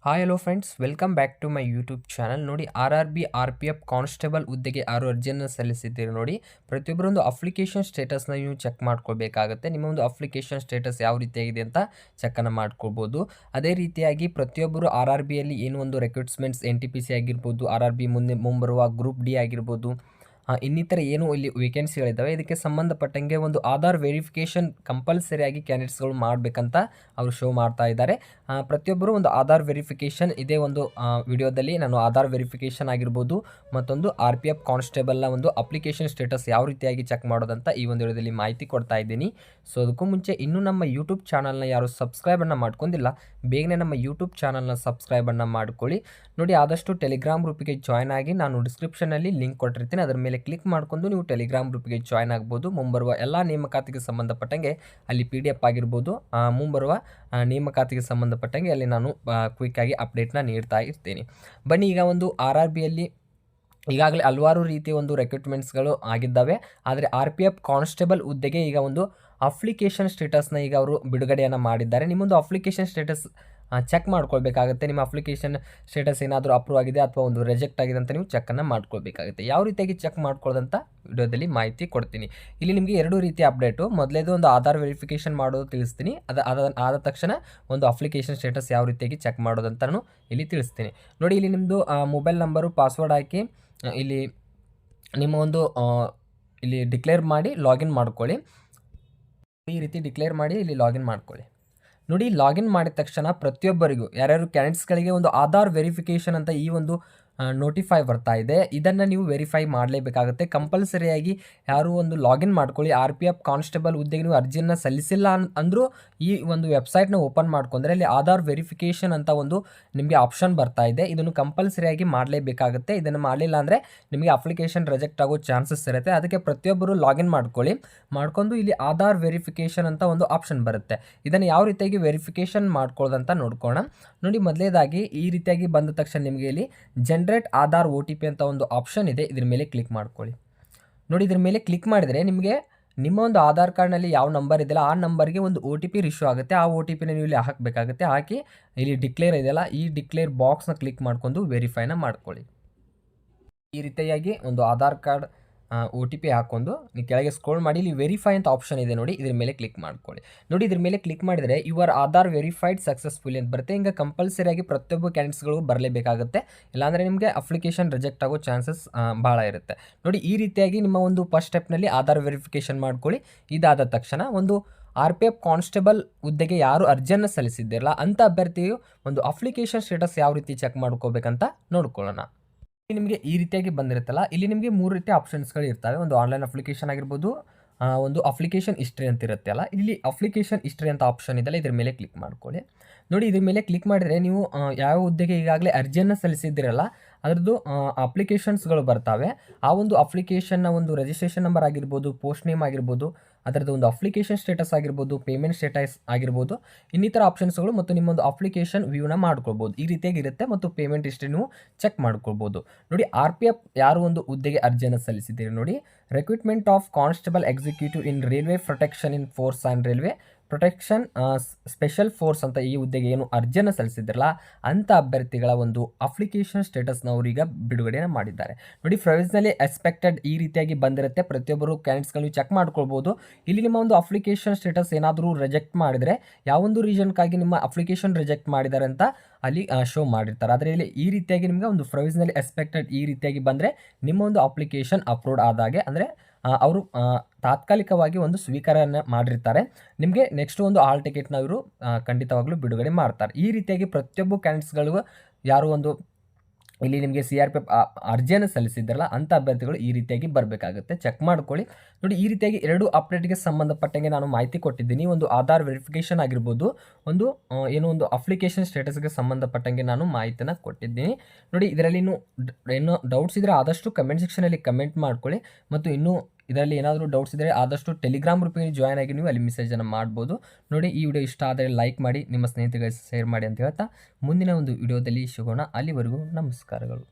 Hi hello friends, welcome back to my YouTube channel. ನೋಡಿ, RRB RPF constable ಹುದ್ದೆಗೆ ಯಾರು ಅರ್ಜಿಯನ್ನು ಸಲ್ಲಿಸಿದ್ದೀರಿ ನೋಡಿ, ಪ್ರತಿಯೊಬ್ಬರೊಂದು ಅಪ್ಲಿಕೇಶನ್ ಸ್ಟೇಟಸ್ನ ನೀವು ಚೆಕ್ ಮಾಡ್ಕೋಬೇಕಾಗುತ್ತೆ. ನಿಮ್ಮ ಒಂದು ಅಪ್ಲಿಕೇಶನ್ ಸ್ಟೇಟಸ್ ಯಾವ ರೀತಿಯಾಗಿದೆ ಅಂತ ಚೆಕ್ಕನ್ನು ಮಾಡ್ಕೋಬೋದು. ಅದೇ ರೀತಿಯಾಗಿ ಪ್ರತಿಯೊಬ್ಬರು RRBಯಲ್ಲಿ ಏನು ಒಂದು ರಿಕ್ರೂಟ್ಮೆಂಟ್ಸ್ NTPC ಆಗಿರ್ಬೋದು, RRB ಮುಂಬರುವ ಗ್ರೂಪ್ ಡಿ ಆಗಿರ್ಬೋದು, ಇನ್ನಿತರ ಏನು ಇಲ್ಲಿ ವೇಕೆನ್ಸಿಗಳಿದ್ದಾವೆ, ಇದಕ್ಕೆ ಸಂಬಂಧಪಟ್ಟಂಗೆ ಒಂದು ಆಧಾರ್ ವೆರಿಫಿಕೇಷನ್ ಕಂಪಲ್ಸರಿಯಾಗಿ ಕ್ಯಾಂಡಿಡೇಟ್ಸ್ಗಳು ಮಾಡಬೇಕಂತ ಅವರು ಶೋ ಮಾಡ್ತಾ ಇದ್ದಾರೆ. ಪ್ರತಿಯೊಬ್ಬರು ಒಂದು ಆಧಾರ್ ವೆರಿಫಿಕೇಷನ್ ಇದೇ ಒಂದು ವಿಡಿಯೋದಲ್ಲಿ ನಾನು ಆಧಾರ್ ವೆರಿಫಿಕೇಷನ್ ಆಗಿರ್ಬೋದು, ಮತ್ತೊಂದು RPF ಕಾನ್ಸ್ಟೇಬಲ್ನ ಒಂದು ಅಪ್ಲಿಕೇಶನ್ ಸ್ಟೇಟಸ್ ಯಾವ ರೀತಿಯಾಗಿ ಚೆಕ್ ಮಾಡೋದಂತ ಈ ಒಂದು ವಿಡಿಯೋದಲ್ಲಿ ಮಾಹಿತಿ ಕೊಡ್ತಾ ಇದ್ದೀನಿ. ಸೊ ಅದಕ್ಕೂ ಮುಂಚೆ ಇನ್ನೂ ನಮ್ಮ ಯೂಟ್ಯೂಬ್ ಚಾನಲ್ನ ಯಾರು ಸಬ್ಸ್ಕ್ರೈಬನ್ನು ಮಾಡ್ಕೊಂಡಿಲ್ಲ, ಬೇಗನೆ ನಮ್ಮ ಯೂಟ್ಯೂಬ್ ಚಾನಲ್ನ ಸಬ್ಸ್ಕ್ರೈಬನ್ನು ಮಾಡ್ಕೊಳ್ಳಿ. ನೋಡಿ, ಆದಷ್ಟು ಟೆಲಿಗ್ರಾಮ್ ಗ್ರೂಪಿಗೆ ಜಾಯ್ನ್ ಆಗಿ, ನಾನು ಡಿಸ್ಕ್ರಿಪ್ಷನಲ್ಲಿ ಲಿಂಕ್ ಕೊಟ್ಟಿರ್ತೀನಿ, ಅದರ ಮೇಲೆ ಕ್ಲಿಕ್ ಮಾಡ್ಕೊಂಡು ನೀವು ಟೆಲಿಗ್ರಾಮ್ ಗ್ರೂಪ್ಗೆ ಜಾಯ್ನ್ ಆಗ್ಬೋದು. ಮುಂಬರುವ ಎಲ್ಲ ನೇಮಕಾತಿಗೆ ಸಂಬಂಧಪಟ್ಟಂಗೆ ಅಲ್ಲಿ PDF ಆಗಿರ್ಬೋದು, ಮುಂಬರುವ ನೇಮಕಾತಿಗೆ ಸಂಬಂಧಪಟ್ಟಂಗೆ ಅಲ್ಲಿ ನಾನು ಕ್ವಿಕ್ಕಾಗಿ ಅಪ್ಡೇಟ್ನ ನೀಡ್ತಾ ಇರ್ತೀನಿ. ಬನ್ನಿ, ಈಗ ಒಂದು RRBಯಲ್ಲಿ ಈಗಾಗಲೇ ಹಲವಾರು ರೀತಿಯ ಒಂದು ರೆಕ್ರೂಟ್ಮೆಂಟ್ಸ್ಗಳು ಆಗಿದ್ದಾವೆ. ಆದರೆ RPF ಕಾನ್ಸ್ಟೇಬಲ್ ಹುದ್ದೆಗೆ ಈಗ ಒಂದು ಅಪ್ಲಿಕೇಶನ್ ಸ್ಟೇಟಸ್ನ ಈಗ ಅವರು ಬಿಡುಗಡೆಯನ್ನು ಮಾಡಿದ್ದಾರೆ. ನಿಮ್ಮೊಂದು ಅಪ್ಲಿಕೇಶನ್ ಸ್ಟೇಟಸ್ ಚೆಕ್ ಮಾಡ್ಕೊಳ್ಬೇಕಾಗುತ್ತೆ. ನಿಮ್ಮ ಅಪ್ಲಿಕೇಶನ್ ಸ್ಟೇಟಸ್ ಏನಾದರೂ ಅಪ್ರೂವ್ ಆಗಿದೆ ಅಥವಾ ಒಂದು ರಿಜೆಕ್ಟ್ ಆಗಿದೆ ಅಂತ ನೀವು ಚೆಕ್ಕನ್ನು ಮಾಡ್ಕೊಳ್ಬೇಕಾಗುತ್ತೆ. ಯಾವ ರೀತಿಯಾಗಿ ಚೆಕ್ ಮಾಡ್ಕೊಳ್ಳೋದಂತ ವಿಡಿಯೋದಲ್ಲಿ ಮಾಹಿತಿ ಕೊಡ್ತೀನಿ. ಇಲ್ಲಿ ನಿಮಗೆ ಎರಡು ರೀತಿಯ ಅಪ್ಡೇಟು. ಮೊದಲೇದು ಒಂದು ಆಧಾರ್ ವೆರಿಫಿಕೇಷನ್ ಮಾಡೋದು ತಿಳಿಸ್ತೀನಿ. ಆದ ತಕ್ಷಣ ಒಂದು ಅಪ್ಲಿಕೇಶನ್ ಸ್ಟೇಟಸ್ ಯಾವ ರೀತಿಯಾಗಿ ಚೆಕ್ ಮಾಡೋದಂತನೂ ಇಲ್ಲಿ ತಿಳಿಸ್ತೀನಿ. ನೋಡಿ, ಇಲ್ಲಿ ನಿಮ್ಮದು ಮೊಬೈಲ್ ನಂಬರು, ಪಾಸ್ವರ್ಡ್ ಹಾಕಿ ಇಲ್ಲಿ ನಿಮ್ಮ ಒಂದು ಇಲ್ಲಿ ಡಿಕ್ಲೇರ್ ಮಾಡಿ ಲಾಗಿನ್ ಮಾಡ್ಕೊಳ್ಳಿ. ಈ ರೀತಿ ಡಿಕ್ಲೇರ್ ಮಾಡಿ ಇಲ್ಲಿ ಲಾಗಿನ್ ಮಾಡ್ಕೊಳ್ಳಿ. ನೋಡಿ, ಲಾಗಿನ್ ಮಾಡಿದ ತಕ್ಷಣ ಪ್ರತಿಯೊಬ್ಬರಿಗೂ ಯಾರ್ಯಾರು ಕ್ಯಾಂಡಿಡೇಟ್ಸ್ಗಳಿಗೆ ಒಂದು ಆಧಾರ್ ವೆರಿಫಿಕೇಷನ್ ಅಂತ ಈ ಒಂದು ನೋಟಿಫೈ ಬರ್ತಾ ಇದೆ. ಇದನ್ನು ನೀವು ವೆರಿಫೈ ಮಾಡಲೇಬೇಕಾಗುತ್ತೆ. ಕಂಪಲ್ಸರಿಯಾಗಿ ಯಾರು ಒಂದು ಲಾಗಿನ್ ಮಾಡ್ಕೊಳ್ಳಿ. RPF ಕಾನ್ಸ್ಟೇಬಲ್ ಹುದ್ದೆಗೆ ನೀವು ಅರ್ಜಿಯನ್ನು ಸಲ್ಲಿಸಿಲ್ಲ ಅಂದರೂ ಈ ಒಂದು ವೆಬ್ಸೈಟ್ನ ಓಪನ್ ಮಾಡ್ಕೊಂಡ್ರೆ ಅಲ್ಲಿ ಆಧಾರ್ ವೆರಿಫಿಕೇಷನ್ ಅಂತ ಒಂದು ನಿಮಗೆ ಆಪ್ಷನ್ ಬರ್ತಾ ಇದೆ. ಇದನ್ನು ಕಂಪಲ್ಸರಿಯಾಗಿ ಮಾಡಲೇಬೇಕಾಗುತ್ತೆ. ಇದನ್ನು ಮಾಡಲಿಲ್ಲ ಅಂದರೆ ನಿಮಗೆ ಅಪ್ಲಿಕೇಶನ್ ರಿಜೆಕ್ಟ್ ಆಗೋ ಚಾನ್ಸಸ್ ಇರುತ್ತೆ. ಅದಕ್ಕೆ ಪ್ರತಿಯೊಬ್ಬರು ಲಾಗಿನ್ ಮಾಡ್ಕೊಂಡು ಇಲ್ಲಿ ಆಧಾರ್ ವೆರಿಫಿಕೇಷನ್ ಅಂತ ಒಂದು ಆಪ್ಷನ್ ಬರುತ್ತೆ. ಇದನ್ನು ಯಾವ ರೀತಿಯಾಗಿ ವೆರಿಫಿಕೇಷನ್ ಮಾಡ್ಕೊಳ್ಳೋದಂತ ನೋಡ್ಕೋಣ. ನೋಡಿ, ಮೊದಲೇದಾಗಿ ಈ ರೀತಿಯಾಗಿ ಬಂದ ತಕ್ಷಣ ನಿಮಗೆ ಇಲ್ಲಿ ಜನರೇಟ್ ಆಧಾರ್ OTP ಅಂತ ಒಂದು ಆಪ್ಷನ್ ಇದೆ. ಇದ್ರ ಮೇಲೆ ಕ್ಲಿಕ್ ಮಾಡ್ಕೊಳ್ಳಿ. ನೋಡಿ, ಇದ್ರ ಮೇಲೆ ಕ್ಲಿಕ್ ಮಾಡಿದರೆ ನಿಮಗೆ ನಿಮ್ಮ ಒಂದು ಆಧಾರ್ ಕಾರ್ಡ್ನಲ್ಲಿ ಯಾವ ನಂಬರ್ ಇದೆಯಲ್ಲ ಆ ನಂಬರ್ಗೆ ಒಂದು OTP ರಿಶ್ಯೂ ಆಗುತ್ತೆ. ಆ OTPನ ನೀವು ಇಲ್ಲಿ ಹಾಕಬೇಕಾಗುತ್ತೆ. ಹಾಕಿ ಇಲ್ಲಿ ಡಿಕ್ಲೇರ್ ಇದೆಯಲ್ಲ ಈ ಡಿಕ್ಲೇರ್ ಬಾಕ್ಸ್ನ ಕ್ಲಿಕ್ ಮಾಡ್ಕೊಂಡು ವೆರಿಫೈನ ಮಾಡ್ಕೊಳ್ಳಿ. ಈ ರೀತಿಯಾಗಿ ಒಂದು ಆಧಾರ್ ಕಾರ್ಡ್ OTP ಹಾಕ್ಕೊಂಡು ನೀವು ಕೆಳಗೆ ಸ್ಕ್ರೋಲ್ ಮಾಡಿ ಇಲ್ಲಿ ವೆರಿಫೈ ಅಂತ ಆಪ್ಷನ್ ಇದೆ ನೋಡಿ, ಇದ್ರ ಮೇಲೆ ಕ್ಲಿಕ್ ಮಾಡ್ಕೊಳ್ಳಿ. ನೋಡಿ, ಇದ್ರ ಮೇಲೆ ಕ್ಲಿಕ್ ಮಾಡಿದರೆ ಯುವರ್ ಆಧಾರ್ ವೆರಿಫೈಡ್ ಸಕ್ಸಸ್ಫುಲಿ ಅಂತ ಬರುತ್ತೆ. ಹಿಂಗೆ ಕಂಪಲ್ಸರಿಯಾಗಿ ಪ್ರತಿಯೊಬ್ಬ ಕ್ಯಾಂಡಿಡೇಟ್ಸ್ಗಳು ಬರಲೇಬೇಕಾಗುತ್ತೆ. ಇಲ್ಲಾಂದರೆ ನಿಮಗೆ ಅಪ್ಲಿಕೇಶನ್ ರಿಜೆಕ್ಟ್ ಆಗೋ ಚಾನ್ಸಸ್ ಭಾಳ ಇರುತ್ತೆ. ನೋಡಿ, ಈ ರೀತಿಯಾಗಿ ನಿಮ್ಮ ಒಂದು ಫಸ್ಟ್ ಸ್ಟೆಪ್ನಲ್ಲಿ ಆಧಾರ್ ವೆರಿಫಿಕೇಷನ್ ಮಾಡ್ಕೊಳ್ಳಿ. ಇದಾದ ತಕ್ಷಣ ಒಂದು RPF ಕಾನ್ಸ್ಟೇಬಲ್ ಹುದ್ದೆಗೆ ಯಾರು ಅರ್ಜಿಯನ್ನು ಸಲ್ಲಿಸಿದ್ದಿರಲ್ಲ ಅಂಥ ಅಭ್ಯರ್ಥಿಯು ಒಂದು ಅಪ್ಲಿಕೇಶನ್ ಸ್ಟೇಟಸ್ ಯಾವ ರೀತಿ ಚೆಕ್ ಮಾಡ್ಕೋಬೇಕಂತ ನೋಡ್ಕೊಳ್ಳೋಣ. ನಿಮಗೆ ಈ ರೀತಿಯಾಗಿ ಬಂದಿರುತ್ತಲ್ಲ, ಇಲ್ಲಿ ನಿಮಗೆ 3 ರೀತಿಯ ಆಪ್ಷನ್ಸ್ಗಳು ಇರ್ತವೆ. ಒಂದು ಆನ್ಲೈನ್ ಅಪ್ಲಿಕೇಶನ್ ಆಗಿರ್ಬೋದು, ಒಂದು ಅಪ್ಲಿಕೇಶನ್ ಹಿಸ್ಟ್ರಿ ಅಂತ ಇರುತ್ತೆ ಅಲ್ಲ, ಇಲ್ಲಿ ಅಪ್ಲಿಕೇಶನ್ ಹಿಸ್ಟ್ರಿ ಅಂತ ಆಪ್ಷನ್ ಇದೆಯಲ್ಲ ಇದ್ರ ಮೇಲೆ ಕ್ಲಿಕ್ ಮಾಡ್ಕೊಳ್ಳಿ. ನೋಡಿ, ಇದ್ರ ಮೇಲೆ ಕ್ಲಿಕ್ ಮಾಡಿದರೆ ನೀವು ಯಾವ ಹುದ್ದೆಗೆ ಈಗಾಗಲೇ ಅರ್ಜಿಯನ್ನು ಸಲ್ಲಿಸಿದ್ದೀರಲ್ಲ ಅದರದ್ದು ಅಪ್ಲಿಕೇಶನ್ಸ್ಗಳು ಬರ್ತವೆ. ಆ ಒಂದು ಅಪ್ಲಿಕೇಶನ್ನ ಒಂದು ರಿಜಿಸ್ಟ್ರೇಷನ್ ನಂಬರ್ ಆಗಿರ್ಬೋದು, ಪೋಸ್ಟ್ ನೇಮ್ ಆಗಿರ್ಬೋದು, ಅದರದ್ದು ಒಂದು ಅಪ್ಲಿಕೇಶನ್ ಸ್ಟೇಟಸ್ ಆಗಿರ್ಬೋದು, ಪೇಮೆಂಟ್ ಸ್ಟೇಟಸ್ ಆಗಿರ್ಬೋದು, ಇನ್ನಿತರ ಆಪ್ಷನ್ಸ್ಗಳು ಮತ್ತು ನಿಮ್ಮೊಂದು ಅಪ್ಲಿಕೇಶನ್ ವ್ಯೂನ ಮಾಡ್ಕೊಳ್ಬೋದು. ಈ ರೀತಿಯಾಗಿ ಇರುತ್ತೆ ಮತ್ತು ಪೇಮೆಂಟ್ ಹಿಸ್ಟ್ರಿ ನೀವು ಚೆಕ್ ಮಾಡ್ಕೊಳ್ಬೋದು. ನೋಡಿ, RPF ಯಾರು ಒಂದು ಹುದ್ದೆಗೆ ಅರ್ಜಿಯನ್ನು ಸಲ್ಲಿಸಿದ್ದೀರಿ ನೋಡಿ, recruitment of constable executive in railway protection in force and railway protection special force ಅಂತ ಈ ಹುದ್ದೆಗೆ ಏನು ಅರ್ಜಿಯನ್ನು ಸಲ್ಲಿಸಿದ್ರಲ್ಲ ಅಂಥ ಅಭ್ಯರ್ಥಿಗಳ ಒಂದು ಅಪ್ಲಿಕೇಶನ್ ಸ್ಟೇಟಸ್ನ ಅವರೀಗ ಬಿಡುಗಡೆಯನ್ನು ಮಾಡಿದ್ದಾರೆ. ನೋಡಿ, ಪ್ರೊವಿಷನಲಿ ಎಕ್ಸ್ಪೆಕ್ಟೆಡ್ ಈ ರೀತಿಯಾಗಿ ಬಂದಿರುತ್ತೆ. ಪ್ರತಿಯೊಬ್ಬರು ಕ್ಯಾಂಡಿಡೇಟ್ಸ್ಗಳು ಚೆಕ್ ಮಾಡ್ಕೊಳ್ಬೋದು. ಇಲ್ಲಿ ನಿಮ್ಮ ಒಂದು ಅಪ್ಲಿಕೇಶನ್ ಸ್ಟೇಟಸ್ ಏನಾದರೂ ರಿಜೆಕ್ಟ್ ಮಾಡಿದರೆ ಯಾವೊಂದು ರೀಸನ್ಗಾಗಿ ನಿಮ್ಮ ಅಪ್ಲಿಕೇಶನ್ ರಿಜೆಕ್ಟ್ ಮಾಡಿದ್ದಾರೆ ಅಂತ ಅಲ್ಲಿ ಶೋ ಮಾಡಿರ್ತಾರೆ. ಆದರೆ ಇಲ್ಲಿ ಈ ರೀತಿಯಾಗಿ ನಿಮಗೆ ಒಂದು ಪ್ರೊವಿಷನಲಿ ಎಕ್ಸ್ಪೆಕ್ಟೆಡ್ ಈ ರೀತಿಯಾಗಿ ಬಂದರೆ ನಿಮ್ಮ ಒಂದು ಅಪ್ಲಿಕೇಶನ್ ಅಪ್ರೂವ್ಡ್ ಆದಾಗೆ, ಅಂದರೆ ಅವರು ತಾತ್ಕಾಲಿಕವಾಗಿ ಒಂದು ಸ್ವೀಕಾರವನ್ನು ಮಾಡಿರ್ತಾರೆ. ನಿಮಗೆ ನೆಕ್ಸ್ಟ್ ಒಂದು ಹಾಲ್ ಟಿಕೆಟ್ನ ಇವರು ಖಂಡಿತವಾಗ್ಲೂ ಬಿಡುಗಡೆ ಮಾಡ್ತಾರೆ. ಈ ರೀತಿಯಾಗಿ ಪ್ರತಿಯೊಬ್ಬ ಕ್ಯಾಂಡಿಡೇಟ್ಸ್ಗಳು ಯಾರು ಒಂದು ಇಲ್ಲಿ ನಿಮಗೆ CRPF ಅರ್ಜಿಯನ್ನು ಸಲ್ಲಿಸಿದ್ದಾರಲ್ಲ ಅಂಥ ಅಭ್ಯರ್ಥಿಗಳು ಈ ರೀತಿಯಾಗಿ ಬರಬೇಕಾಗುತ್ತೆ. ಚೆಕ್ ಮಾಡ್ಕೊಳ್ಳಿ. ನೋಡಿ, ಈ ರೀತಿಯಾಗಿ 2 ಅಪ್ಡೇಟ್ಗೆ ಸಂಬಂಧಪಟ್ಟಂಗೆ ನಾನು ಮಾಹಿತಿ ಕೊಟ್ಟಿದ್ದೀನಿ. ಒಂದು ಆಧಾರ್ ವೆರಿಫಿಕೇಷನ್ ಆಗಿರ್ಬೋದು, ಒಂದು ಒಂದು ಅಪ್ಲಿಕೇಶನ್ ಸ್ಟೇಟಸ್ಗೆ ಸಂಬಂಧಪಟ್ಟಂಗೆ ನಾನು ಮಾಹಿತಿನ ಕೊಟ್ಟಿದ್ದೀನಿ. ನೋಡಿ, ಇದರಲ್ಲಿ ಇನ್ನೂ ಡೌಟ್ಸ್ ಇದ್ದರೆ ಆದಷ್ಟು ಕಮೆಂಟ್ ಸೆಕ್ಷನಲ್ಲಿ ಕಮೆಂಟ್ ಮಾಡ್ಕೊಳ್ಳಿ. ಮತ್ತು ಇನ್ನೂ ಇದರಲ್ಲಿ ಏನಾದರೂ ಡೌಟ್ಸ್ ಇದ್ದರೆ ಆದಷ್ಟು ಟೆಲಿಗ್ರಾಮ್ ಗ್ರೂಪಿಗೆ ಜಾಯ್ನ್ ಆಗಿ ನೀವು ಅಲ್ಲಿ ಮೆಸೇಜನ್ನು ಮಾಡ್ಬೋದು. ನೋಡಿ, ಈ ವಿಡಿಯೋ ಇಷ್ಟ ಆದರೆ ಲೈಕ್ ಮಾಡಿ, ನಿಮ್ಮ ಸ್ನೇಹಿತರಿಗೆ ಶೇರ್ ಮಾಡಿ ಅಂತ ಹೇಳ್ತಾ ಮುಂದಿನ ಒಂದು ವಿಡಿಯೋದಲ್ಲಿ ಸಿಗೋಣ. ಅಲ್ಲಿವರೆಗೂ ನಮಸ್ಕಾರಗಳು.